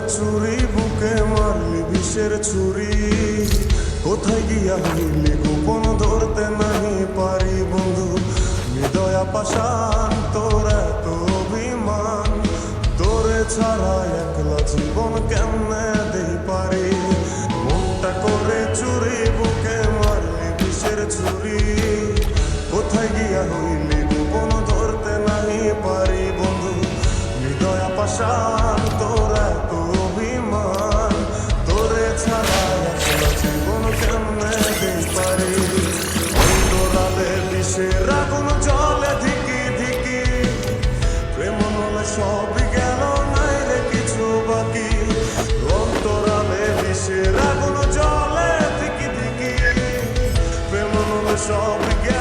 চুরি বুকে মারলি বিষের ছুরি কোথায় গিয়া হইলি গোপন ধরতে নাহি পারি বন্ধু হৃদয়া পাশান তোর এত অভিমান তোরে ছাড়া একলা জীবন কেমনে দেই পারি মনটা করে চুরি বুকে মারলি বিষের ছুরি কোথায় গিয়া হইলি গোপন ধরতে নাহি পারি বন্ধু হৃদয়া পাশান তোর এত অভিমান তোরে ছাড়া একলা জীবন কেমনে দেই পারি অন্তরালে বিষের আগুন জ্বলে ধিকি ধিকি প্রেম নলে সবই গেল নাই রে কিছু বাকি অন্তরালে বিষের আগুন জ্বলে ধিকি ধিকি প্রেম নলে সবই গেল